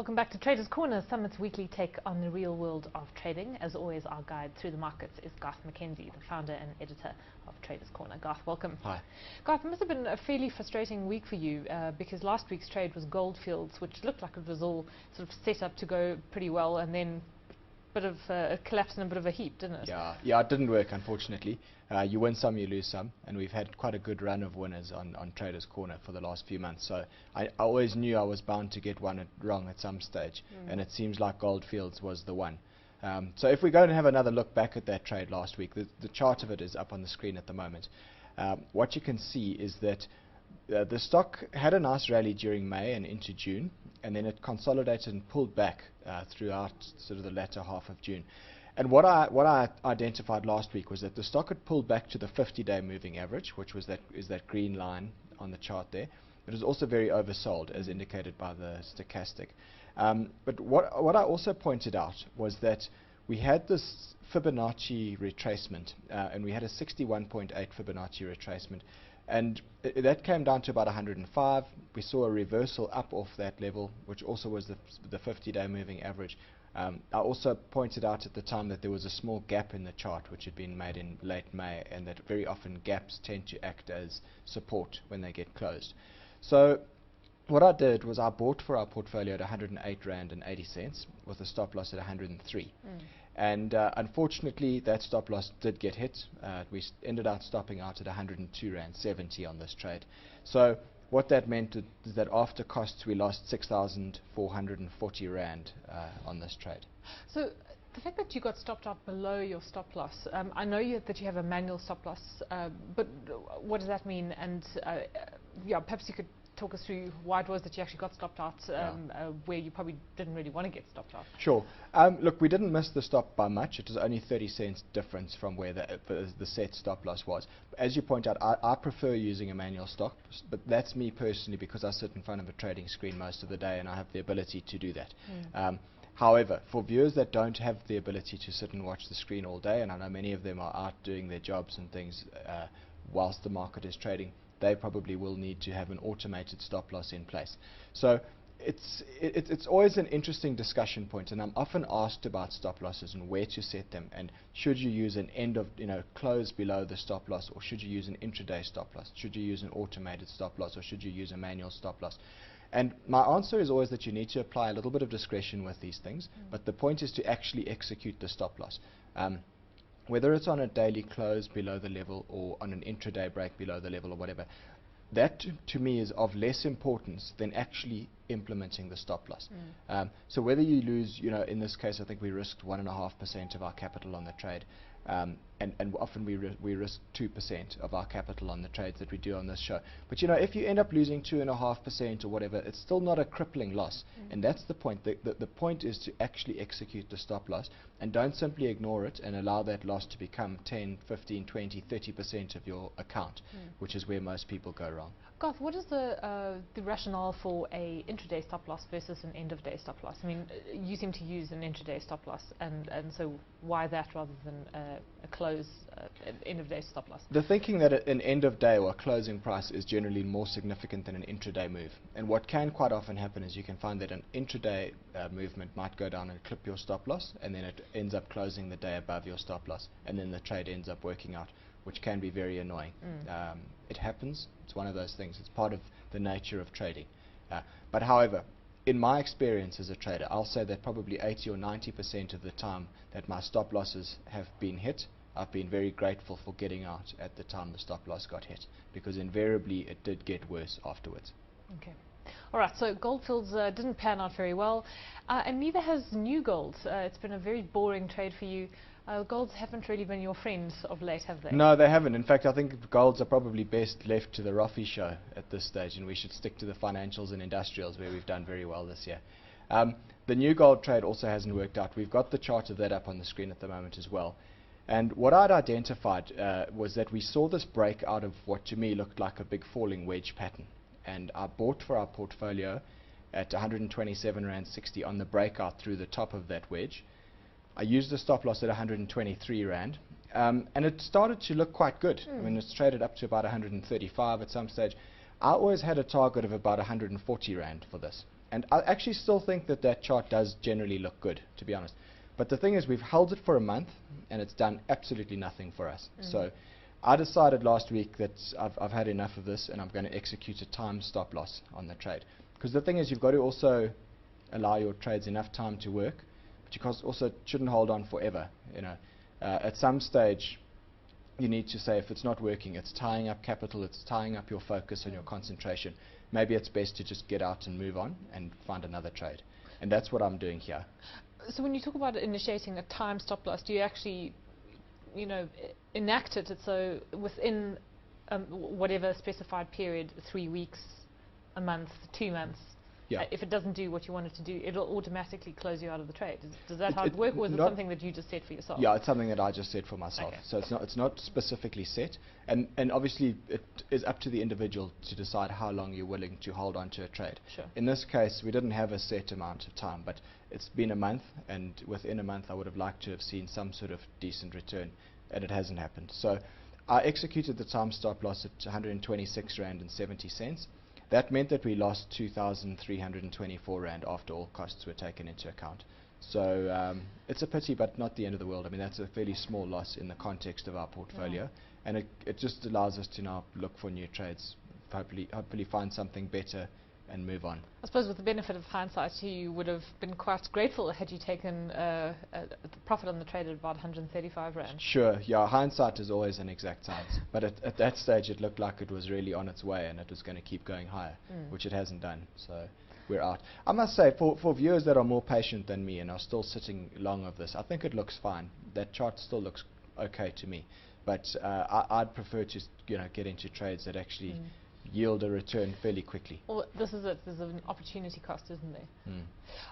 Welcome back to Traders Corner, Summit's weekly take on the real world of trading. As always, our guide through the markets is Garth McKenzie, the founder and editor of Traders Corner. Garth, welcome. Hi. Garth, it must have been a fairly frustrating week for you because last week's trade was Goldfields, which looked like it was all sort of set up to go pretty well, and then a bit of a collapse and a bit of a heap, didn't it? Yeah, it didn't work, unfortunately. You win some, you lose some, and we've had quite a good run of winners on Traders Corner for the last few months. So I always knew I was bound to get one wrong at some stage, and it seems like Goldfields was the one. So if we go and have another look back at that trade last week, the chart of it is up on the screen at the moment. What you can see is that the stock had a nice rally during May and into June, and then it consolidated and pulled back throughout sort of the latter half of June. And what I identified last week was that the stock had pulled back to the 50-day moving average, which was that green line on the chart there. It was also very oversold, as indicated by the stochastic. But what I also pointed out was that we had this Fibonacci retracement, and we had a 61.8 Fibonacci retracement. And that came down to about 105. We saw a reversal up off that level, which also was the 50-day moving average. I also pointed out at the time that there was a small gap in the chart which had been made in late May, and that very often gaps tend to act as support when they get closed. So what I did was I bought for our portfolio at 108 Rand and 80 cents with a stop loss at 103. And unfortunately that stop loss did get hit. We ended up stopping out at 102 Rand 70 on this trade. So what that meant is that after costs we lost 6,440 Rand on this trade. So the fact that you got stopped out below your stop loss, I know that you have a manual stop loss, but what does that mean? And yeah, perhaps you could talk us through why it was that you actually got stopped out, where you probably didn't really want to get stopped out. Sure. Look, we didn't miss the stop by much. It was only 30 cents difference from where the set stop loss was. As you point out, I prefer using a manual stop, but that's me personally because I sit in front of a trading screen most of the day and I have the ability to do that. However, for viewers that don't have the ability to sit and watch the screen all day, and I know many of them are out doing their jobs and things whilst the market is trading, they probably will need to have an automated stop loss in place. So it's always an interesting discussion point, and I'm often asked about stop losses and where to set them, and should you use an end of close below the stop loss, or should you use an intraday stop loss? Should you use an automated stop loss, or should you use a manual stop loss? And my answer is always that you need to apply a little bit of discretion with these things, but the point is to actually execute the stop loss. Whether it's on a daily close below the level or on an intraday break below the level or whatever, that to me is of less importance than actually implementing the stop loss. So whether you lose, in this case I think we risked 1.5% of our capital on the trade, and often we risk 2% of our capital on the trades that we do on this show. But if you end up losing 2.5% or whatever, it's still not a crippling loss, and that's the point. The point is to actually execute the stop loss, and don't simply ignore it and allow that loss to become 10, 15, 20, 30% of your account, which is where most people go wrong. Garth, what is the rationale for a intraday stop loss versus an end of day stop loss? I mean, you seem to use an intraday stop loss, and so why that rather than a close end of day stop loss? The thinking that an end of day or a closing price is generally more significant than an intraday move, and what can quite often happen is you can find that an intraday movement might go down and clip your stop loss, and then it ends up closing the day above your stop loss, and then the trade ends up working out, which can be very annoying. It happens. It's one of those things. It's part of the nature of trading. But however, in my experience as a trader, I'll say that probably 80 or 90% of the time that my stop losses have been hit, I've been very grateful for getting out at the time the stop loss got hit, because invariably it did get worse afterwards. Okay. All right, so Goldfields didn't pan out very well, and neither has New Gold. It's been a very boring trade for you. Golds haven't really been your friends of late, have they? No, they haven't. In fact, I think golds are probably best left to the Roffey show at this stage, and we should stick to the financials and industrials where we've done very well this year. The New Gold trade also hasn't worked out. We've got the chart of that up on the screen at the moment as well. And what I'd identified was that we saw this break out of what to me looked like a big falling wedge pattern. And I bought for our portfolio at 127 Rand 60 on the breakout through the top of that wedge. I used the stop loss at 123 Rand, and it started to look quite good. I mean, it's traded up to about 135 at some stage. I always had a target of about 140 Rand for this. And I actually still think that that chart does generally look good, to be honest. But the thing is, we've held it for a month, and it's done absolutely nothing for us. So I decided last week that I've had enough of this, and I'm going to execute a time stop loss on the trade. Because the thing is, you've got to also allow your trades enough time to work, but you also shouldn't hold on forever. At some stage, you need to say, if it's not working, it's tying up capital, it's tying up your focus and your concentration. Maybe it's best to just get out and move on and find another trade. And that's what I'm doing here. So when you talk about initiating a time stop loss, do you actually, enact it so within whatever specified period, 3 weeks, a month, 2 months, if it doesn't do what you want it to do, it'll automatically close you out of the trade? Does that how it work, or is it something that you just set for yourself? Yeah, it's something that I just set for myself. Okay. So it's not specifically set, and obviously it is up to the individual to decide how long you're willing to hold on to a trade. Sure. In this case, we didn't have a set amount of time, but it's been a month, and within a month I would have liked to have seen some sort of decent return, and it hasn't happened. So I executed the time stop loss at 126 Rand and 70 cents. That meant that we lost 2,324 Rand after all costs were taken into account. So it's a pity, but not the end of the world. I mean, that's a fairly small loss in the context of our portfolio, and it just allows us to now look for new trades, hopefully find something better and move on. I suppose with the benefit of hindsight, you would have been quite grateful had you taken the profit on the trade at about 135 Rand. Sure, yeah, hindsight is always an exact science. But at that stage it looked like it was really on its way and it was going to keep going higher, which it hasn't done. So we're out. I must say, for viewers that are more patient than me and are still sitting long of this, I think it looks fine. That chart still looks okay to me. But I'd prefer to get into trades that actually yield a return fairly quickly. Well, this is it. There's an opportunity cost, isn't there?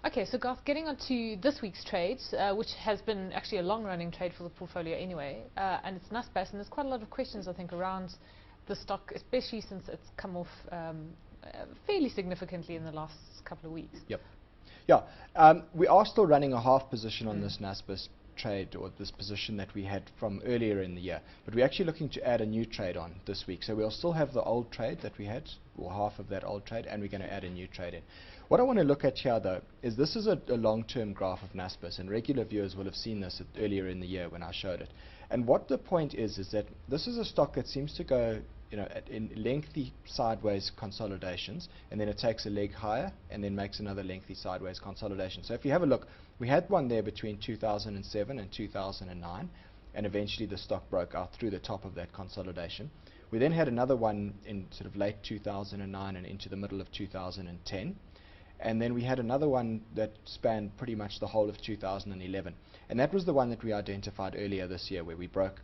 Okay, so Garth, getting on to this week's trades, which has been actually a long-running trade for the portfolio anyway, and it's Naspers, and there's quite a lot of questions, I think, around the stock, especially since it's come off fairly significantly in the last couple of weeks. Yep. Yeah, we are still running a half position on this Naspers trade, or this position that we had from earlier in the year, but we're actually looking to add a new trade on this week. So we'll still have the old trade that we had, or half of that old trade, and we're going to add a new trade in. What I want to look at here though is this is a long-term graph of Naspers, and regular viewers will have seen this earlier in the year when I showed it. And what the point is that this is a stock that seems to go in lengthy sideways consolidations, and then it takes a leg higher and then makes another lengthy sideways consolidation. So if you have a look, we had one there between 2007 and 2009, and eventually the stock broke out through the top of that consolidation. We then had another one in sort of late 2009 and into the middle of 2010, and then we had another one that spanned pretty much the whole of 2011, and that was the one that we identified earlier this year, where we broke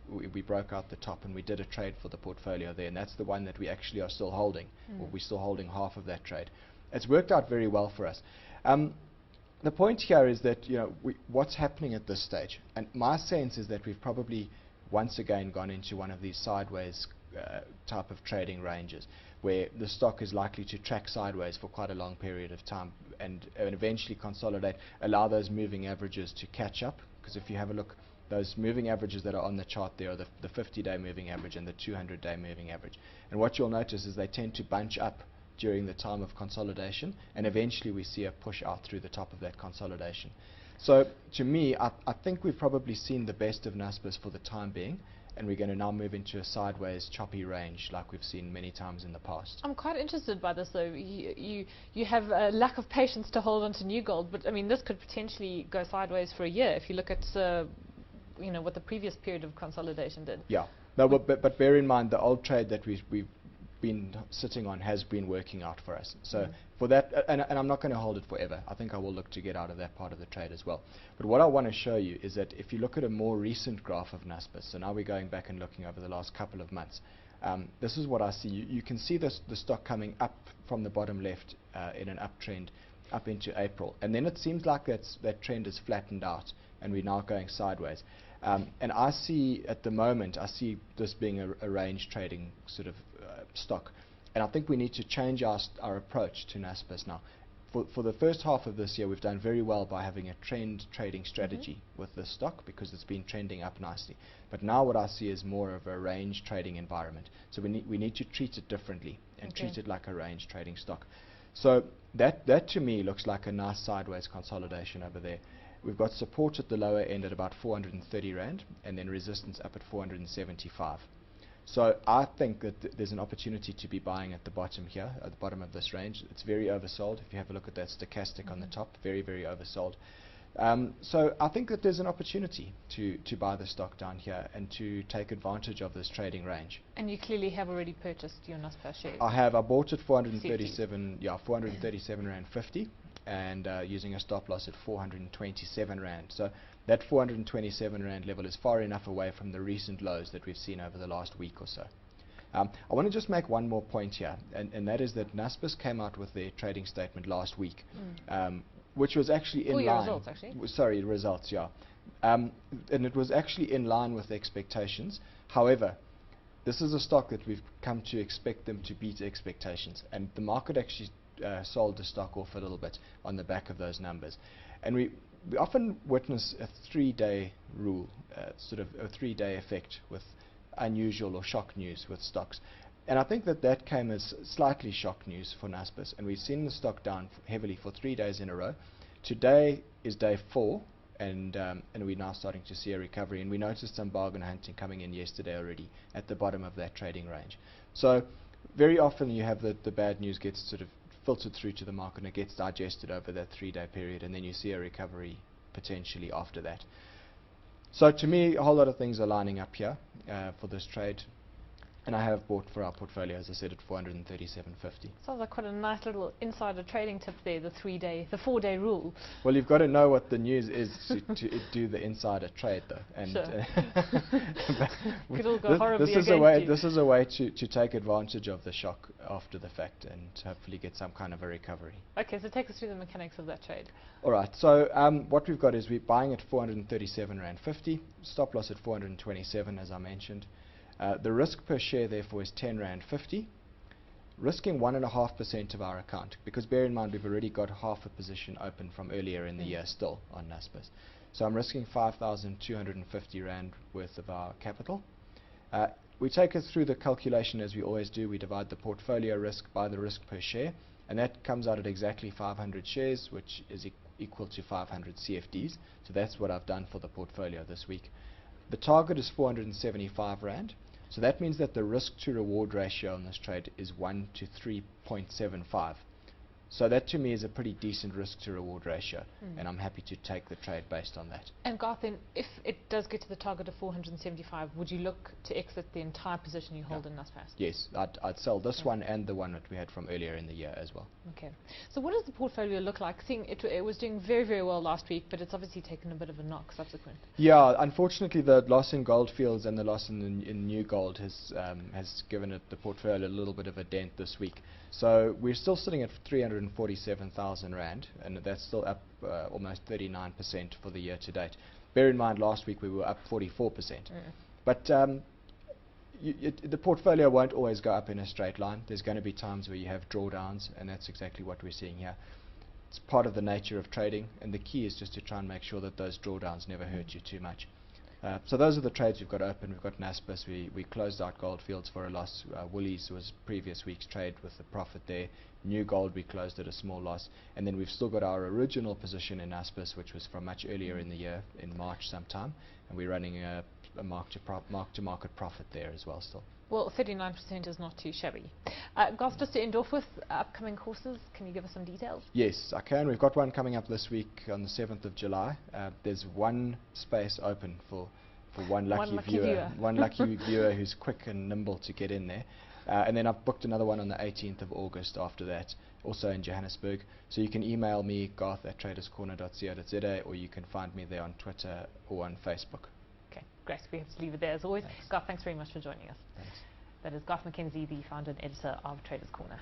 out the top and we did a trade for the portfolio there, and that's the one that we actually are still holding, or we're still holding half of that trade. It's worked out very well for us. The point here is that what's happening at this stage, and my sense is that we've probably once again gone into one of these sideways type of trading ranges, where the stock is likely to track sideways for quite a long period of time and eventually consolidate, allow those moving averages to catch up. Because if you have a look, those moving averages that are on the chart there are the 50-day moving average and the 200-day moving average, and what you'll notice is they tend to bunch up during the time of consolidation, and eventually we see a push out through the top of that consolidation. So to me, I think we've probably seen the best of Naspers for the time being, and we're going to now move into a sideways choppy range like we've seen many times in the past. I'm quite interested by this though. You have a lack of patience to hold on to new gold, but I mean this could potentially go sideways for a year if you look at what the previous period of consolidation did. Yeah, no, but bear in mind the old trade that we've been sitting on has been working out for us. So for that, and I'm not going to hold it forever. I think I will look to get out of that part of the trade as well. But what I want to show you is that if you look at a more recent graph of Naspers, so now we're going back and looking over the last couple of months, this is what I see. You can see the stock coming up from the bottom left in an uptrend up into April, and then it seems like that trend is flattened out and we're now going sideways. And I see at the moment, I see this being a range trading sort of stock, and I think we need to change our approach to Naspers now. For the first half of this year, we've done very well by having a trend trading strategy with this stock because it's been trending up nicely. But now what I see is more of a range trading environment. So we need to treat it differently and treat it like a range trading stock. So that to me looks like a nice sideways consolidation over there. We've got support at the lower end at about 430 Rand, and then resistance up at 475. So I think that there's an opportunity to be buying at the bottom here, at the bottom of this range. It's very oversold. If you have a look at that stochastic on the top, very, very oversold. So I think that there's an opportunity to buy the stock down here and to take advantage of this trading range. And you clearly have already purchased your Naspers shares. I bought at 437, yeah, 437 Rand 50, and using a stop loss at 427 Rand. So that 427 Rand level is far enough away from the recent lows that we've seen over the last week or so. I want to just make one more point here, and that is that Naspers came out with their trading statement last week, which was actually in line. Results, actually. Sorry, results, yeah. And it was actually in line with expectations. However, this is a stock that we've come to expect them to beat expectations, and the market actually sold the stock off a little bit on the back of those numbers. And we often witness a 3-day rule, sort of a 3-day effect with unusual or shock news with stocks. And I think that came as slightly shock news for Naspers, and we've seen the stock down heavily for 3 days in a row. Today is day 4, and we're now starting to see a recovery, and we noticed some bargain hunting coming in yesterday already at the bottom of that trading range. So very often you have the bad news gets sort of filtered through to the market, and it gets digested over that 3-day period, and then you see a recovery potentially after that. So to me, a whole lot of things are lining up here for this trade. And I have bought for our portfolio, as I said, at 437.50. Sounds like quite a nice little insider trading tip there, the 4-day rule. Well, you've got to know what the news is to do the insider trade, though. And sure. Could all go horribly this is a way to take advantage of the shock after the fact and hopefully get some kind of a recovery. Okay, so take us through the mechanics of that trade. All right, so what we've got is we're buying at 437 Rand 50, stop loss at 427, as I mentioned. The risk per share, therefore, is 10 Rand 50, risking 1.5% of our account, because bear in mind we've already got half a position open from earlier in the year still on Naspers. So I'm risking 5,250 Rand worth of our capital. We take us through the calculation as we always do. We divide the portfolio risk by the risk per share, and that comes out at exactly 500 shares, which is equal to 500 CFDs. So that's what I've done for the portfolio this week. The target is 475 Rand. So that means that the risk to reward ratio on this trade is 1 to 3.75. So that to me is a pretty decent risk to reward ratio, and I'm happy to take the trade based on that. And Garth, then, if it does get to the target of 475, would you look to exit the entire position you hold in Naspers? Yes, I'd sell this one and the one that we had from earlier in the year as well. Okay. So what does the portfolio look like? Seeing it was doing very, very well last week, but it's obviously taken a bit of a knock subsequent. Yeah, unfortunately the loss in Goldfields and the loss in New Gold has given the portfolio a little bit of a dent this week. So we're still sitting at 347,000 Rand, and that's still up almost 39% for the year to date. Bear in mind last week we were up 44%. But the portfolio won't always go up in a straight line. There's going to be times where you have drawdowns, and that's exactly what we're seeing here. It's part of the nature of trading, and the key is just to try and make sure that those drawdowns never hurt you too much. So those are the trades we've got open. We've got Naspers. We closed out Goldfields for a loss. Woolies was previous week's trade with a profit there. New Gold we closed at a small loss, and then we've still got our original position in Naspers, which was from much earlier in the year, in March sometime, and we're running a mark-to-market profit there as well still. Well, 39% is not too shabby. Garth, just to end off with upcoming courses, can you give us some details? Yes, I can. We've got one coming up this week on the 7th of July. There's one space open for one lucky viewer. One lucky viewer who's quick and nimble to get in there. And then I've booked another one on the 18th of August after that, also in Johannesburg. So you can email me, garth@traderscorner.co.za, or you can find me there on Twitter or on Facebook. Okay, great. We have to leave it there as always. Thanks. Garth, thanks very much for joining us. Thanks. That is Garth McKenzie, the founder and editor of Traders Corner.